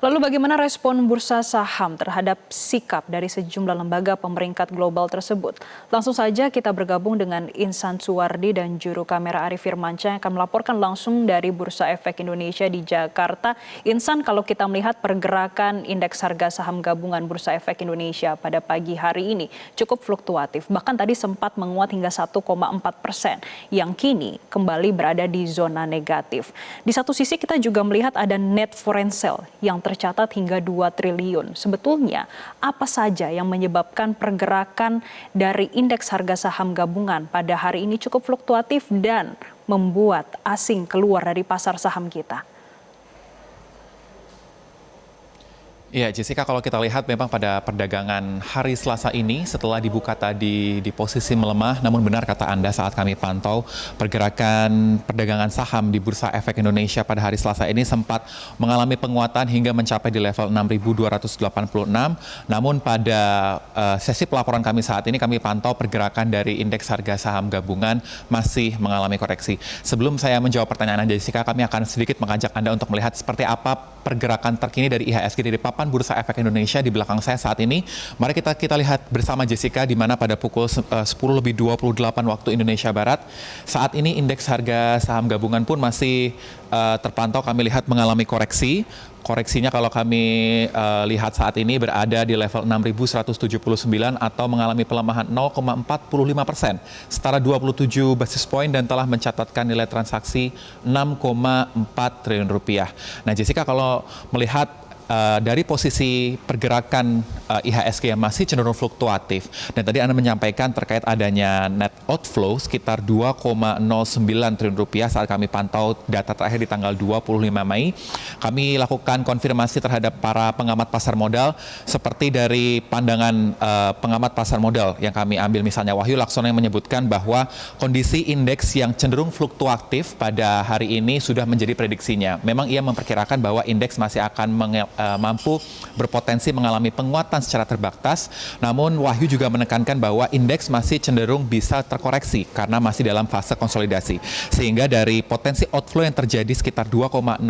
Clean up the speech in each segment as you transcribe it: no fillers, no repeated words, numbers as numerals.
Lalu bagaimana respon bursa saham terhadap sikap dari sejumlah lembaga pemeringkat global tersebut? Langsung saja kita bergabung dengan Insan Suwardi dan juru kamera Arif Firmansyah yang akan melaporkan langsung dari Bursa Efek Indonesia di Jakarta. Insan, kalau kita melihat pergerakan indeks harga saham gabungan Bursa Efek Indonesia pada pagi hari ini cukup fluktuatif. Bahkan tadi sempat menguat hingga 1,4%, yang kini kembali berada di zona negatif. Di satu sisi kita juga melihat ada net foreign sale yang tercatat hingga 2 triliun. Sebetulnya apa saja yang menyebabkan pergerakan dari indeks harga saham gabungan pada hari ini cukup fluktuatif dan membuat asing keluar dari pasar saham kita? Ya, Jessica, kalau kita lihat memang pada perdagangan hari Selasa ini setelah dibuka tadi di posisi melemah, namun benar kata Anda saat kami pantau pergerakan perdagangan saham di Bursa Efek Indonesia pada hari Selasa ini sempat mengalami penguatan hingga mencapai di level 6.286. Namun pada sesi pelaporan kami saat ini kami pantau pergerakan dari indeks harga saham gabungan masih mengalami koreksi. Sebelum saya menjawab pertanyaan Anda, Jessica, kami akan sedikit mengajak Anda untuk melihat seperti apa pergerakan terkini dari IHSG dari papan Bursa Efek Indonesia di belakang saya saat ini. Mari kita lihat bersama Jessica, di mana pada pukul 10.28 waktu Indonesia Barat, saat ini indeks harga saham gabungan pun masih terpantau kami lihat mengalami koreksi. Koreksinya kalau kami lihat saat ini berada di level 6.179 atau mengalami pelemahan 0,45%, setara 27 basis point dan telah mencatatkan nilai transaksi 6,4 triliun rupiah. Nah, Jessica, kalau melihat dari posisi pergerakan IHSG yang masih cenderung fluktuatif, dan tadi Anda menyampaikan terkait adanya net outflow sekitar 2,09 triliun rupiah saat kami pantau data terakhir di tanggal 25 Mei. Kami lakukan konfirmasi terhadap para pengamat pasar modal, seperti dari pandangan pengamat pasar modal yang kami ambil, misalnya Wahyu Laksono yang menyebutkan bahwa kondisi indeks yang cenderung fluktuatif pada hari ini sudah menjadi prediksinya. Memang ia memperkirakan bahwa indeks masih akan mampu berpotensi mengalami penguatan secara terbatas, namun Wahyu juga menekankan bahwa indeks masih cenderung bisa terkoreksi karena masih dalam fase konsolidasi. Sehingga dari potensi outflow yang terjadi sekitar 2,09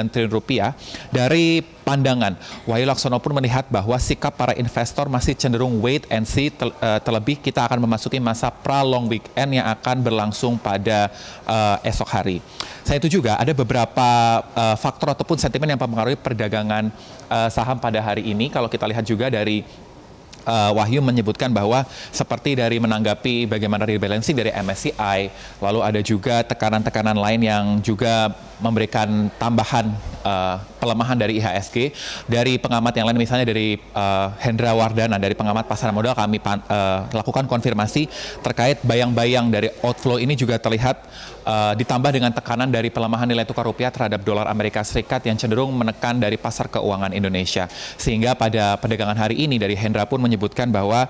triliun rupiah, dari pandangan Wahyu Laksono pun melihat bahwa sikap para investor masih cenderung wait and see, terlebih kita akan memasuki masa pra-long weekend yang akan berlangsung pada esok hari. Selain itu juga ada beberapa faktor ataupun sentimen yang mempengaruhi perdagangan saham pada hari ini. Kalau kita lihat juga dari Wahyu menyebutkan bahwa seperti dari menanggapi bagaimana rebalancing dari MSCI, lalu ada juga tekanan-tekanan lain yang juga memberikan tambahan pelemahan dari IHSG. Dari pengamat yang lain, misalnya dari Hendra Wardana, dari pengamat pasar modal, kami lakukan konfirmasi terkait bayang-bayang dari outflow ini juga terlihat ditambah dengan tekanan dari pelemahan nilai tukar rupiah terhadap dolar Amerika Serikat yang cenderung menekan dari pasar keuangan Indonesia. Sehingga pada perdagangan hari ini dari Hendra pun menyebutkan bahwa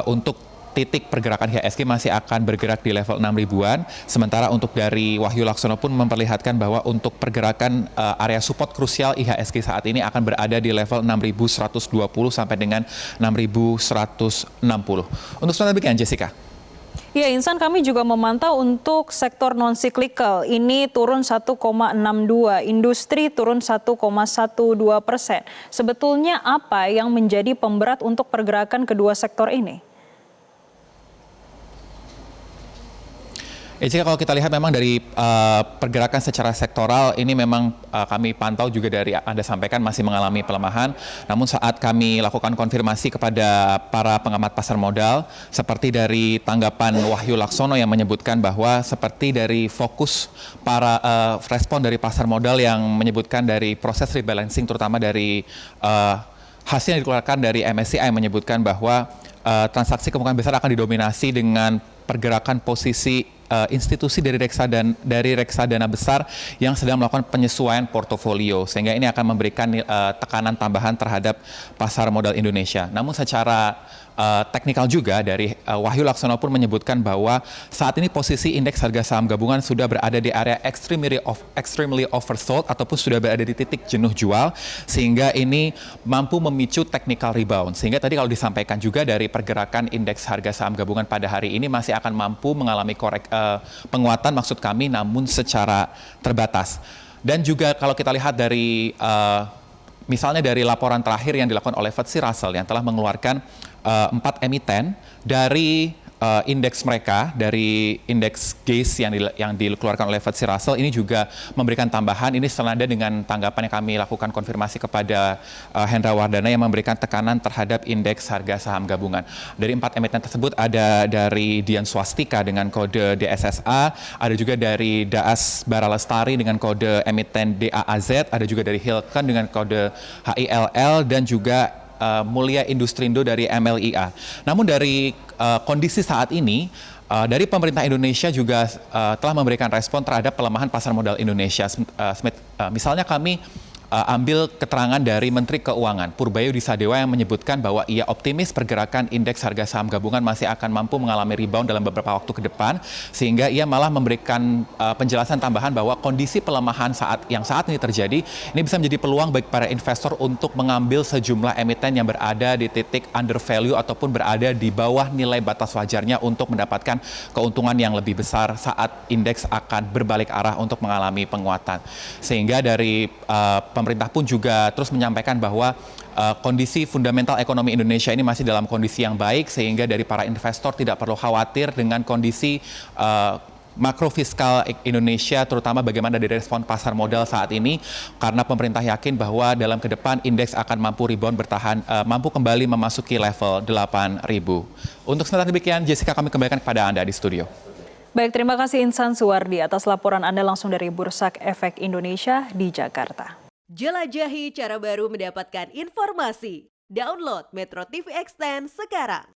untuk titik pergerakan IHSG masih akan bergerak di level 6 ribuan. Sementara untuk dari Wahyu Laksono pun memperlihatkan bahwa untuk pergerakan area support krusial IHSG saat ini akan berada di level 6.120 sampai dengan 6.160. Untuk sementara demikian, Jessica. Ya, Insan, kami juga memantau untuk sektor non-cyclical ini turun 1,62, industri turun 1,12%. Sebetulnya apa yang menjadi pemberat untuk pergerakan kedua sektor ini? Ya, jika kalau kita lihat memang dari pergerakan secara sektoral ini memang kami pantau juga dari Anda sampaikan masih mengalami pelemahan. Namun saat kami lakukan konfirmasi kepada para pengamat pasar modal, seperti dari tanggapan Wahyu Laksono yang menyebutkan bahwa seperti dari fokus para respon dari pasar modal yang menyebutkan dari proses rebalancing, terutama dari hasil yang dikeluarkan dari MSCI menyebutkan bahwa transaksi kemungkinan besar akan didominasi dengan pergerakan posisi institusi dari reksadana besar yang sedang melakukan penyesuaian portofolio, sehingga ini akan memberikan tekanan tambahan terhadap pasar modal Indonesia. Namun secara teknikal juga dari Wahyu Laksono pun menyebutkan bahwa saat ini posisi indeks harga saham gabungan sudah berada di area extremely oversold ataupun sudah berada di titik jenuh jual, sehingga ini mampu memicu technical rebound. Sehingga tadi kalau disampaikan juga dari pergerakan indeks harga saham gabungan pada hari ini masih akan mampu mengalami penguatan, maksud kami, namun secara terbatas. Dan juga kalau kita lihat dari Misalnya dari laporan terakhir yang dilakukan oleh FTSE Russell yang telah mengeluarkan 4 emiten dari indeks mereka, dari indeks GACE yang dikeluarkan oleh FTSE Russell ini juga memberikan tambahan. Ini senada dengan tanggapan yang kami lakukan konfirmasi kepada Hendra Wardana yang memberikan tekanan terhadap indeks harga saham gabungan. Dari 4 emiten tersebut ada dari Dian Swastika dengan kode DSSA, ada juga dari Daas Bara Lestari dengan kode emiten DAAZ, ada juga dari Hilton dengan kode HILL, dan juga Mulia Industrindo dari MLIA. Namun dari kondisi saat ini, dari pemerintah Indonesia juga telah memberikan respon terhadap pelemahan pasar modal Indonesia. Misalnya kami ambil keterangan dari Menteri Keuangan Purbayu Disadewa yang menyebutkan bahwa ia optimis pergerakan indeks harga saham gabungan masih akan mampu mengalami rebound dalam beberapa waktu ke depan, sehingga ia malah memberikan penjelasan tambahan bahwa kondisi pelemahan yang saat ini terjadi ini bisa menjadi peluang bagi para investor untuk mengambil sejumlah emiten yang berada di titik under value ataupun berada di bawah nilai batas wajarnya untuk mendapatkan keuntungan yang lebih besar saat indeks akan berbalik arah untuk mengalami penguatan. Sehingga dari pemerintah pun juga terus menyampaikan bahwa kondisi fundamental ekonomi Indonesia ini masih dalam kondisi yang baik, sehingga dari para investor tidak perlu khawatir dengan kondisi makro fiskal Indonesia, terutama bagaimana dari respon pasar modal saat ini, karena pemerintah yakin bahwa dalam ke depan indeks akan mampu rebound bertahan, mampu kembali memasuki level 8.000. Untuk sementara demikian, Jessica, kami kembalikan kepada Anda di studio. Baik, terima kasih Insan Suwardi atas laporan Anda langsung dari Bursa Efek Indonesia di Jakarta. Jelajahi cara baru mendapatkan informasi. Download Metro TV Extend sekarang.